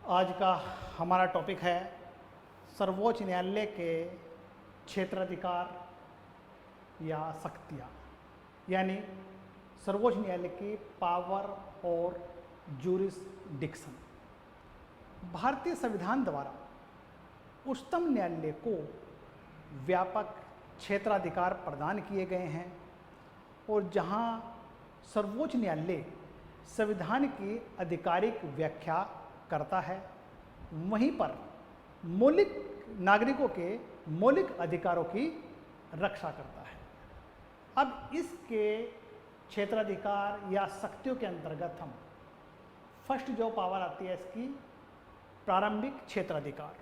आज का हमारा टॉपिक है सर्वोच्च न्यायालय के क्षेत्राधिकार या शक्तियाँ, यानी सर्वोच्च न्यायालय की पावर और ज्यूरिसडिक्शन। भारतीय संविधान द्वारा उच्चतम न्यायालय को व्यापक क्षेत्राधिकार प्रदान किए गए हैं और जहां सर्वोच्च न्यायालय संविधान की आधिकारिक व्याख्या करता है, वहीं पर मौलिक नागरिकों के मौलिक अधिकारों की रक्षा करता है। अब इसके क्षेत्राधिकार या शक्तियों के अंतर्गत हम फर्स्ट जो पावर आती है इसकी प्रारंभिक क्षेत्राधिकार।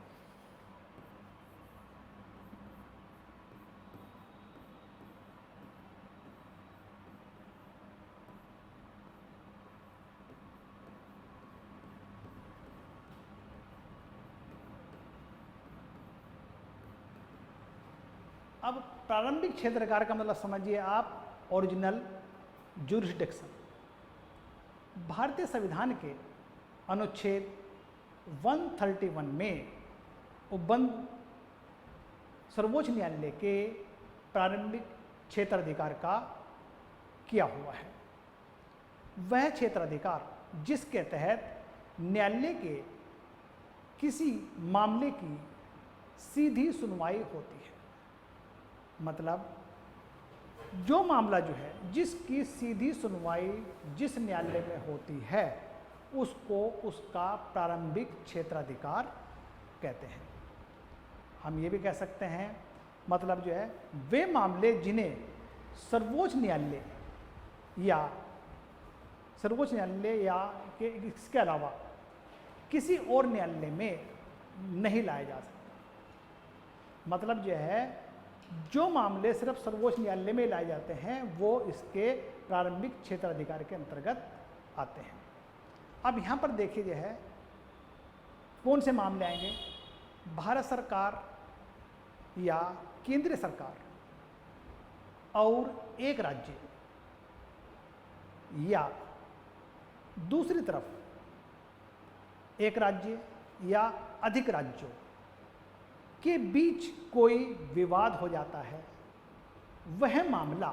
अब प्रारंभिक क्षेत्राधिकार का मतलब समझिए आप ओरिजिनल ज्यूरिसडिक्शन। भारतीय संविधान के अनुच्छेद 131 में उपबंध सर्वोच्च न्यायालय के प्रारंभिक क्षेत्राधिकार का किया हुआ है। वह क्षेत्राधिकार जिसके तहत न्यायालय के किसी मामले की सीधी सुनवाई होती है, मतलब जो मामला जो है जिसकी सीधी सुनवाई जिस न्यायालय में होती है उसको उसका प्रारंभिक क्षेत्राधिकार कहते हैं। हम ये भी कह सकते हैं मतलब जो है वे मामले जिन्हें सर्वोच्च न्यायालय या इसके अलावा किसी और न्यायालय में नहीं लाया जा सकता। मतलब जो है जो मामले सिर्फ सर्वोच्च न्यायालय में लाए जाते हैं वो इसके प्रारंभिक क्षेत्राधिकार के अंतर्गत आते हैं। अब यहाँ पर देखिए जो है कौन से मामले आएंगे। भारत सरकार या केंद्रीय सरकार और एक राज्य या दूसरी तरफ एक राज्य या अधिक राज्यों के बीच कोई विवाद हो जाता है, वह मामला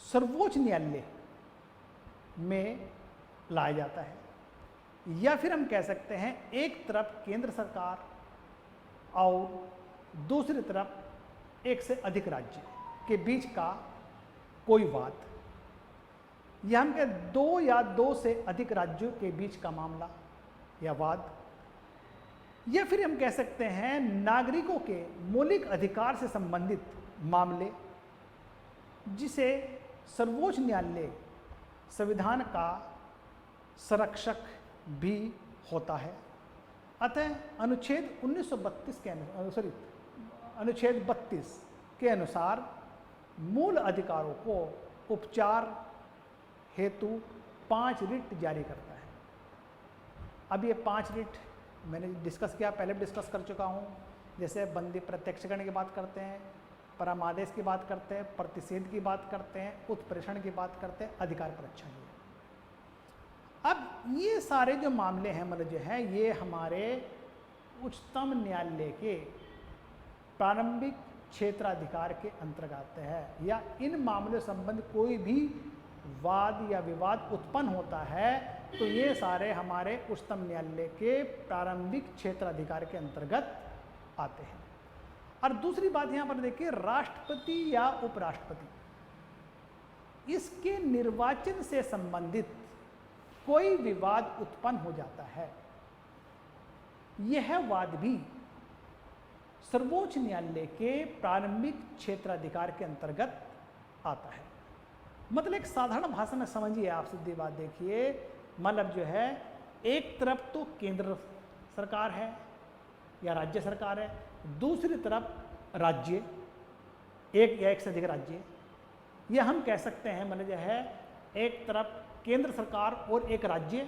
सर्वोच्च न्यायालय में लाया जाता है। या फिर हम कह सकते हैं एक तरफ केंद्र सरकार और दूसरी तरफ एक से अधिक राज्य के बीच का कोई वाद, या हम कह दो या दो से अधिक राज्यों के बीच का मामला या वाद, या फिर हम कह सकते हैं नागरिकों के मौलिक अधिकार से संबंधित मामले जिसे सर्वोच्च न्यायालय संविधान का संरक्षक भी होता है। अतः अनुच्छेद 1932 के अनुच्छेद 32 के अनुसार मूल अधिकारों को उपचार हेतु 5 रिट जारी करता है। अब ये 5 रिट मैंने डिस्कस किया, पहले भी डिस्कस कर चुका हूँ। जैसे बंदी प्रत्यक्षीकरण की बात करते हैं, परमादेश की बात करते हैं, प्रतिषेध की बात करते हैं, उत्प्रेषण की बात करते हैं, अधिकार परीक्षा की। अब ये सारे जो मामले हैं मतलब जो है ये हमारे उच्चतम न्यायालय के प्रारंभिक क्षेत्राधिकार के अंतर्गत है, या इन मामलों संबंध कोई भी वाद या विवाद उत्पन्न होता है तो ये सारे हमारे उच्चतम न्यायालय के प्रारंभिक क्षेत्राधिकार के अंतर्गत आते हैं। और दूसरी बात यहाँ पर देखिए, राष्ट्रपति या उपराष्ट्रपति इसके निर्वाचन से संबंधित कोई विवाद उत्पन्न हो जाता है, यह वाद भी सर्वोच्च न्यायालय के प्रारंभिक क्षेत्राधिकार के अंतर्गत आता है। मतलब एक साधारण भाषा में समझिए आप, सीधी बात देखिए, मतलब जो है एक तरफ तो केंद्र सरकार है या राज्य सरकार है, दूसरी तरफ राज्य एक या एक से अधिक राज्य, या हम कह सकते हैं मतलब जो है एक तरफ केंद्र सरकार और एक राज्य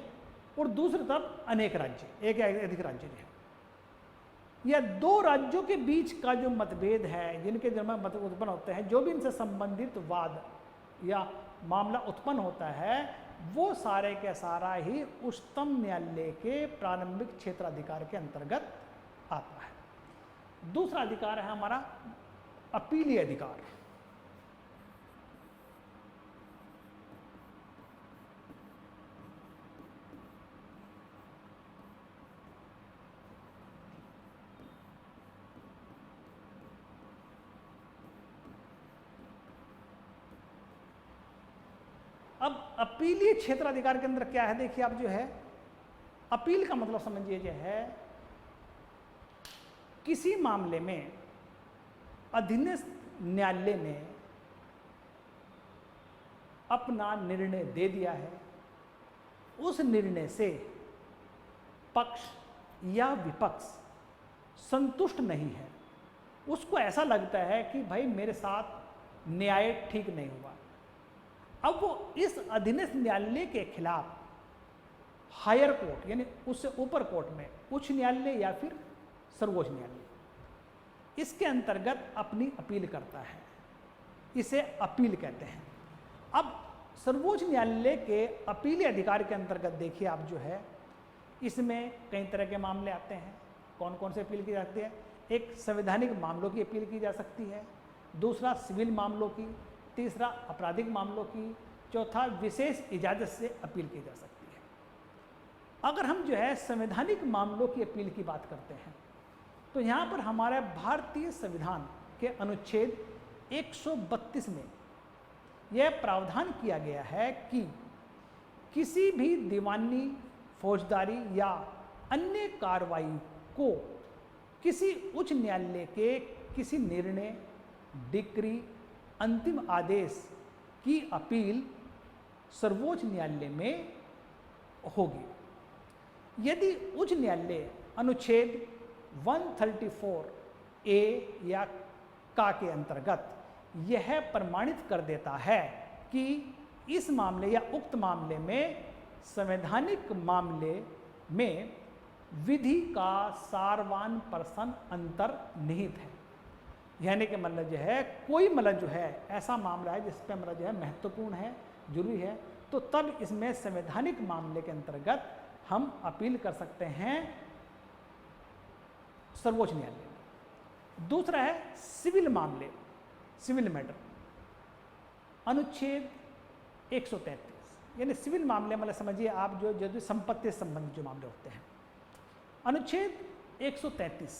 और दूसरी तरफ अनेक राज्य, एक या अधिक राज्य जो है, या दो राज्यों के बीच का जो मतभेद है, जिनके जन्म मतभेद उत्पन्न होते हैं, जो भी इनसे संबंधित वाद या मामला उत्पन्न होता है, वो सारे के सारा ही उच्चतम न्यायालय के प्रारंभिक क्षेत्राधिकार के अंतर्गत आता है। दूसरा अधिकार है हमारा अपीलीय अधिकार। अब अपीलीय क्षेत्राधिकार के अंदर क्या है, देखिए आप जो है अपील का मतलब समझिए जो है किसी मामले में अधीनस्थ न्यायालय ने अपना निर्णय दे दिया है, उस निर्णय से पक्ष या विपक्ष संतुष्ट नहीं है, उसको ऐसा लगता है कि भाई मेरे साथ न्याय ठीक नहीं हुआ, अब वो इस अधीनस्थ न्यायालय के खिलाफ हायर कोर्ट यानी उससे ऊपर कोर्ट में उच्च न्यायालय या फिर सर्वोच्च न्यायालय इसके अंतर्गत अपनी अपील करता है, इसे अपील कहते हैं। अब सर्वोच्च न्यायालय के अपीली अधिकार के अंतर्गत देखिए आप जो है इसमें कई तरह के मामले आते हैं। कौन कौन से अपील की जाती है? एक संवैधानिक मामलों की अपील की जा सकती है, दूसरा सिविल मामलों की, तीसरा आपराधिक मामलों की, चौथा विशेष इजाजत से अपील की जा सकती है। अगर हम जो है संवैधानिक मामलों की अपील की बात करते हैं तो यहाँ पर हमारे भारतीय संविधान के अनुच्छेद 132 में यह प्रावधान किया गया है कि किसी भी दीवानी, फौजदारी या अन्य कार्रवाई को किसी उच्च न्यायालय के किसी निर्णय, डिक्री, अंतिम आदेश की अपील सर्वोच्च न्यायालय में होगी। यदि उच्च न्यायालय अनुच्छेद 134 ए या का के अंतर्गत यह प्रमाणित कर देता है कि इस मामले या उक्त मामले में संवैधानिक मामले में विधि का सारवान पर्सन अंतर्निहित है, यानी कि मतलब जो है कोई मतलब जो है ऐसा मामला है जिस पे मतलब जो है महत्वपूर्ण है, जरूरी है, तो तब इसमें संवैधानिक मामले के अंतर्गत हम अपील कर सकते हैं सर्वोच्च न्यायालय में। दूसरा है सिविल मामले, सिविल मैटर, अनुच्छेद 133 यानी सिविल मामले मतलब समझिए आप जो संपत्ति से संबंधित जो मामले होते हैं। अनुच्छेद 133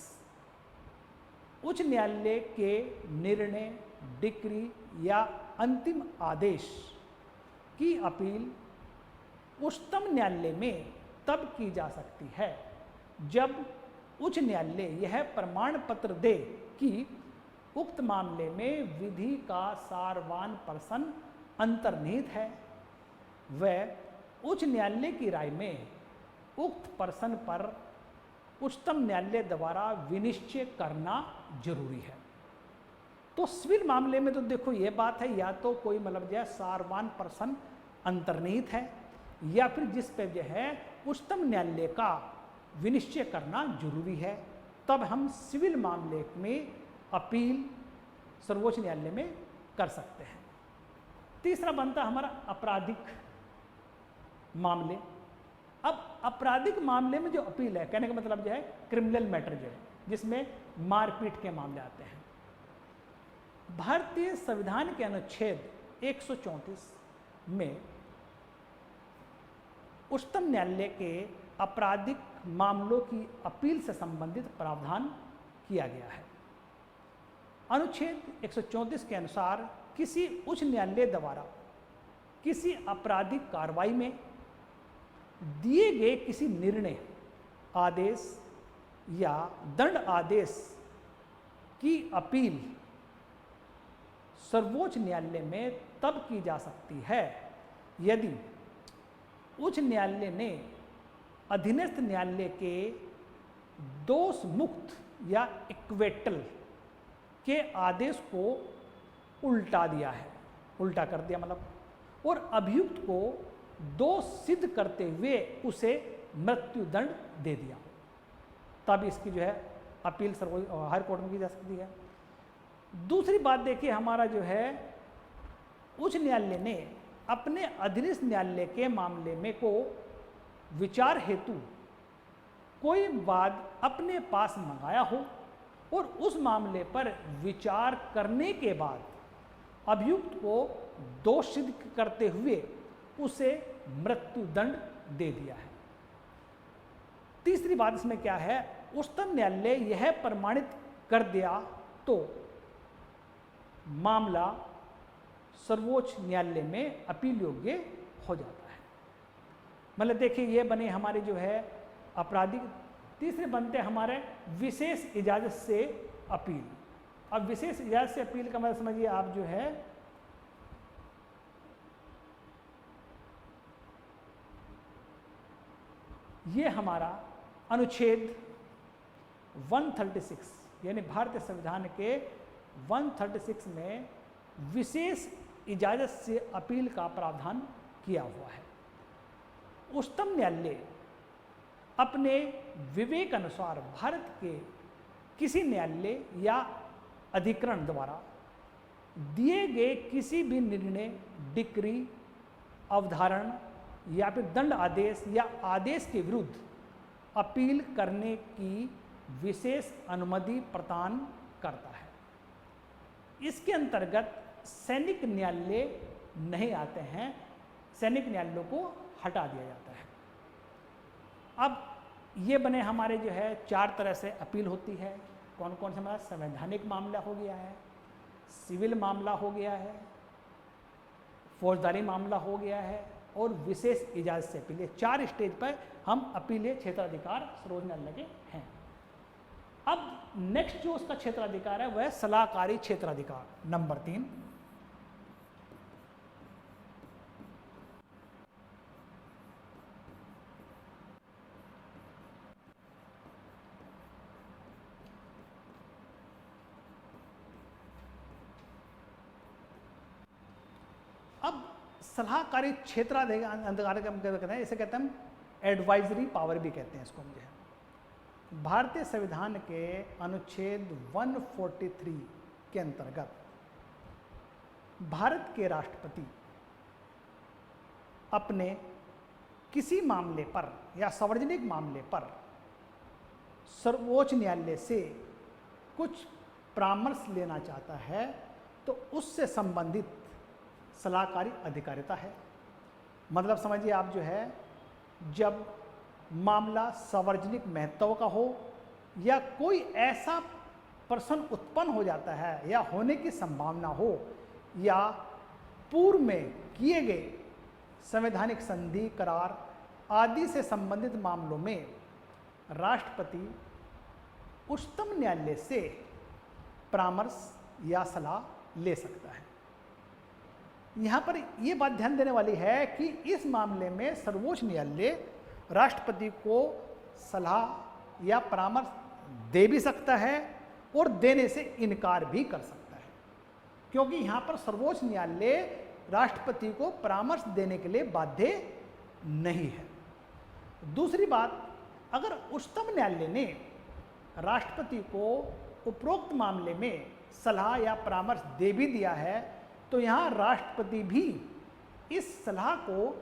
उच्च न्यायालय के निर्णय, डिक्री या अंतिम आदेश की अपील उच्चतम न्यायालय में तब की जा सकती है जब उच्च न्यायालय यह प्रमाण पत्र दे कि उक्त मामले में विधि का सारवान पर्सन अंतर्निहित है, वह उच्च न्यायालय की राय में उक्त पर्सन पर उच्चतम न्यायालय द्वारा विनिश्चय करना जरूरी है। तो सिविल मामले में तो देखो ये बात है, या तो कोई मतलब जो है सारवान पर्सन अंतर्निहित है या फिर जिस पे जो है उच्चतम न्यायालय का विनिश्चय करना जरूरी है, तब हम सिविल मामले में अपील सर्वोच्च न्यायालय में कर सकते हैं। तीसरा बनता हमारा आपराधिक मामले। अब आपराधिक मामले में जो अपील है, कहने का मतलब जो है क्रिमिनल मैटर जो है जिसमें मारपीट के मामले आते हैं, भारतीय संविधान के अनुच्छेद 134 में उच्चतम न्यायालय के आपराधिक मामलों की अपील से संबंधित प्रावधान किया गया है। अनुच्छेद 134 के अनुसार किसी उच्च न्यायालय द्वारा किसी आपराधिक कार्रवाई में दिए गए किसी निर्णय, आदेश या दंड आदेश की अपील सर्वोच्च न्यायालय में तब की जा सकती है यदि उच्च न्यायालय ने अधीनस्थ न्यायालय के दोष मुक्त या इक्वेटल के आदेश को उल्टा दिया है, उल्टा कर दिया मतलब, और अभियुक्त को दोष सिद्ध करते हुए उसे मृत्युदंड दे दिया, तब इसकी जो है अपील सर्वोच्च हायर कोर्ट में की जा सकती है। दूसरी बात देखिए, हमारा जो है उच्च न्यायालय ने अपने अधीनस्थ न्यायालय के मामले में को विचार हेतु कोई वाद अपने पास मंगाया हो और उस मामले पर विचार करने के बाद अभियुक्त को दोष सिद्ध करते हुए उसे मृत्युदंड दे दिया है। तीसरी बात इसमें क्या है, उच्चतम न्यायालय यह प्रमाणित कर दिया तो मामला सर्वोच्च न्यायालय में अपील योग्य हो जाता है। मतलब देखिए ये बने हमारे जो है आपराधिक। तीसरे बनते हमारे विशेष इजाजत से अपील। अब विशेष इजाजत से अपील का मतलब समझिए आप जो है ये हमारा अनुच्छेद 136 यानी भारतीय संविधान के 136 में विशेष इजाजत से अपील का प्रावधान किया हुआ है। उच्चतम न्यायालय अपने विवेक अनुसार भारत के किसी न्यायालय या अधिकरण द्वारा दिए गए किसी भी निर्णय, डिक्री, अवधारण या फिर दंड आदेश या आदेश के विरुद्ध अपील करने की विशेष अनुमति प्रदान करता है। इसके अंतर्गत सैनिक न्यायालय नहीं आते हैं, सैनिक न्यायालयों को हटा दिया जाता है। अब ये बने हमारे जो है 4 तरह से अपील होती है। कौन कौन से हमारा संवैधानिक मामला हो गया है, सिविल मामला हो गया है, फौजदारी मामला हो गया है और विशेष इजाजत से अपील। 4 स्टेज पर हम अपीलीय क्षेत्राधिकार सर्वोच्च न्यायालय के हैं। अब नेक्स्ट जो उसका क्षेत्राधिकार है वह है सलाहकारी क्षेत्राधिकार नंबर 3। अब सलाहकारी क्षेत्राधिकार का कहते हैं, इसे कहते हैं एडवाइजरी पावर भी कहते हैं इसको। मुझे भारतीय संविधान के अनुच्छेद 143 के अंतर्गत भारत के राष्ट्रपति अपने किसी मामले पर या सार्वजनिक मामले पर सर्वोच्च न्यायालय से कुछ परामर्श लेना चाहता है तो उससे संबंधित सलाहकारी अधिकारिता है। मतलब समझिए आप जो है जब मामला सार्वजनिक महत्व का हो या कोई ऐसा प्रश्न उत्पन्न हो जाता है या होने की संभावना हो या पूर्व में किए गए संवैधानिक संधि, करार आदि से संबंधित मामलों में राष्ट्रपति उच्चतम न्यायालय से परामर्श या सलाह ले सकता है। यहाँ पर यह बात ध्यान देने वाली है कि इस मामले में सर्वोच्च न्यायालय राष्ट्रपति को सलाह या परामर्श दे भी सकता है और देने से इनकार भी कर सकता है, क्योंकि यहाँ पर सर्वोच्च न्यायालय राष्ट्रपति को परामर्श देने के लिए बाध्य नहीं है। दूसरी बात, अगर उच्चतम न्यायालय ने राष्ट्रपति को उपरोक्त मामले में सलाह या परामर्श दे भी दिया है तो यहाँ राष्ट्रपति भी इस सलाह को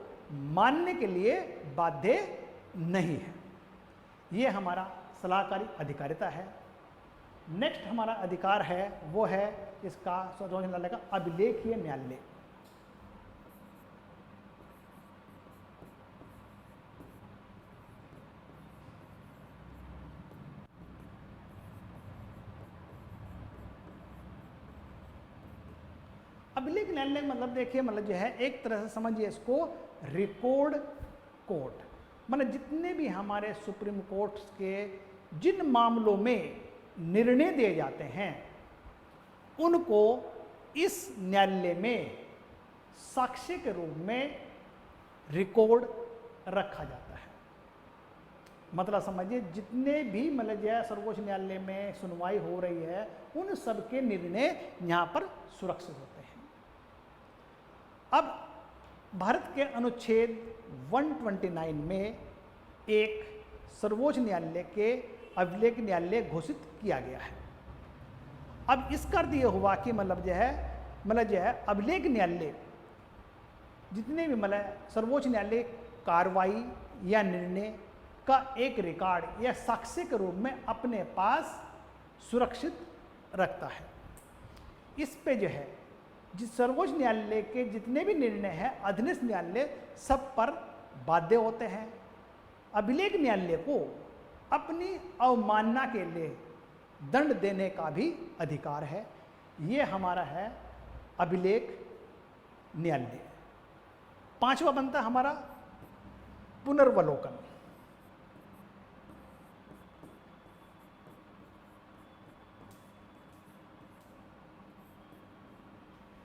मानने के लिए बाध्य नहीं है। ये हमारा सलाहकारी अधिकारिता है। नेक्स्ट हमारा अधिकार है वो है इसका सर्वोच्च न्यायालय का अभिलेखीय न्यायालय। अभिलेख न्यायालय मतलब देखिए मतलब जो है एक तरह से समझिए इसको रिकॉर्ड कोर्ट। मतलब जितने भी हमारे सुप्रीम कोर्ट के जिन मामलों में निर्णय दिए जाते हैं उनको इस न्यायालय में साक्ष्य के रूप में रिकॉर्ड रखा जाता है। मतलब समझिए जितने भी मतलब जो है सर्वोच्च न्यायालय में सुनवाई हो रही है उन सब के निर्णय यहाँ पर सुरक्षित होते हैं। अब भारत के अनुच्छेद 129 में एक सर्वोच्च न्यायालय के अभिलेख न्यायालय घोषित किया गया है। अब इसका अर्थ यह हुआ कि मतलब जो है अभिलेख न्यायालय जितने भी मतलब सर्वोच्च न्यायालय कार्रवाई या निर्णय का एक रिकॉर्ड या साक्ष्य के रूप में अपने पास सुरक्षित रखता है। इस पे जो है जिस सर्वोच्च न्यायालय के जितने भी निर्णय हैं अधीनस्थ न्यायालय सब पर बाध्य होते हैं। अभिलेख न्यायालय को अपनी अवमानना के लिए दंड देने का भी अधिकार है। ये हमारा है अभिलेख न्यायालय। पांचवा बनता है हमारा पुनर्वलोकन।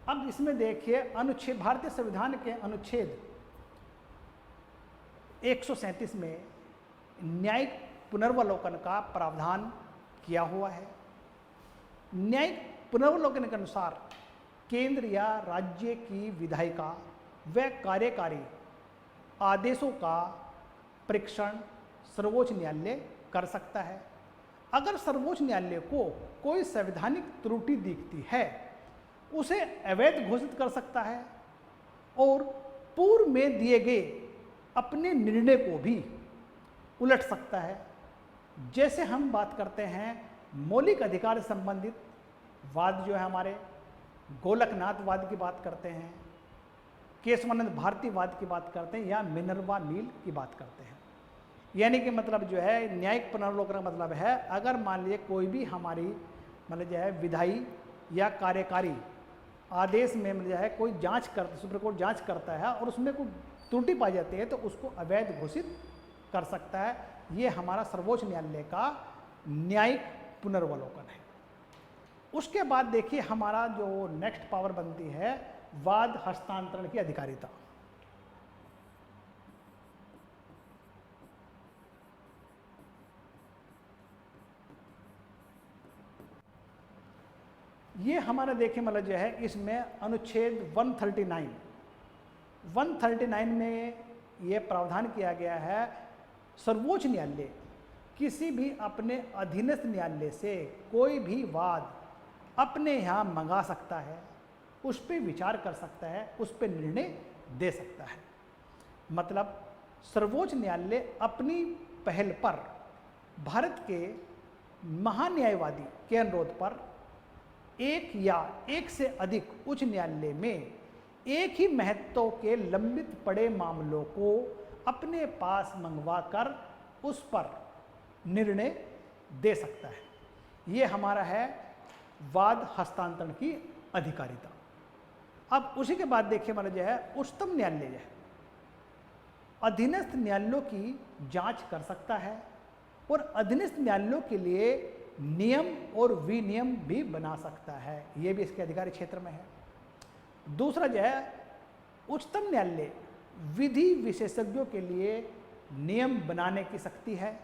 अब इसमें देखिए अनुच्छेद भारतीय संविधान के अनुच्छेद 137 में न्यायिक पुनर्वलोकन का प्रावधान किया हुआ है। न्यायिक पुनर्वलोकन के अनुसार केंद्र या राज्य की विधायिका व कार्यकारी आदेशों का परीक्षण सर्वोच्च न्यायालय कर सकता है। अगर सर्वोच्च न्यायालय को कोई संवैधानिक त्रुटि दिखती है उसे अवैध घोषित कर सकता है और पूर्व में दिए गए अपने निर्णय को भी उलट सकता है। जैसे हम बात करते हैं मौलिक अधिकार से संबंधित वाद जो है हमारे गोलकनाथ वाद की बात करते हैं, केशवानंद भारती वाद की बात करते हैं या मिनर्वा मील की बात करते हैं। यानी कि मतलब जो है न्यायिक पुनर्वलोकन का मतलब है अगर मान लीजिए कोई भी हमारी मतलब जो है विधायी या कार्यकारी आदेश में मतलब जो है कोई जांच करता सुप्रीम कोर्ट जांच करता है और उसमें कोई त्रुटि पाई जाती है तो उसको अवैध घोषित कर सकता है। ये हमारा सर्वोच्च न्यायालय का न्यायिक पुनर्वलोकन है। उसके बाद देखिए हमारा जो नेक्स्ट पावर बनती है वाद हस्तांतरण की अधिकारिता। ये हमारा देखिए मतलब जो है इसमें अनुच्छेद 139 में ये प्रावधान किया गया है सर्वोच्च न्यायालय किसी भी अपने अधीनस्थ न्यायालय से कोई भी वाद अपने यहाँ मंगा सकता है, उस पर विचार कर सकता है, उस पर निर्णय दे सकता है। मतलब सर्वोच्च न्यायालय अपनी पहल पर भारत के महान्यायवादी के अनुरोध पर एक या एक से अधिक उच्च न्यायालय में एक ही महत्व के लंबित पड़े मामलों को अपने पास मंगवाकर उस पर निर्णय दे सकता है। ये हमारा है वाद हस्तांतरण की अधिकारिता। अब उसी के बाद देखिए मतलब जो है उच्चतम न्यायालय है अधीनस्थ न्यायालयों की जांच कर सकता है और अधीनस्थ न्यायालयों के लिए नियम और विनियम भी बना सकता है। ये भी इसके अधिकारी क्षेत्र में है। दूसरा जो है उच्चतम न्यायालय विधि विशेषज्ञों के लिए नियम बनाने की शक्ति है।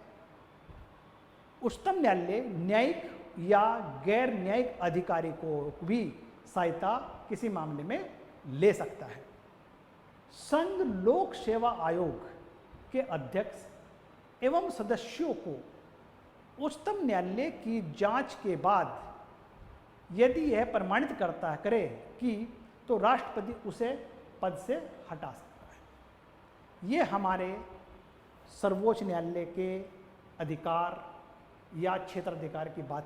उच्चतम न्यायालय न्यायिक या गैर न्यायिक अधिकारी को भी सहायता किसी मामले में ले सकता है। संघ लोक सेवा आयोग के अध्यक्ष एवं सदस्यों को उच्चतम न्यायालय की जांच के बाद यदि यह प्रमाणित करे कि तो राष्ट्रपति उसे पद से हटा सकता है। ये हमारे सर्वोच्च न्यायालय के अधिकार या क्षेत्राधिकार की बात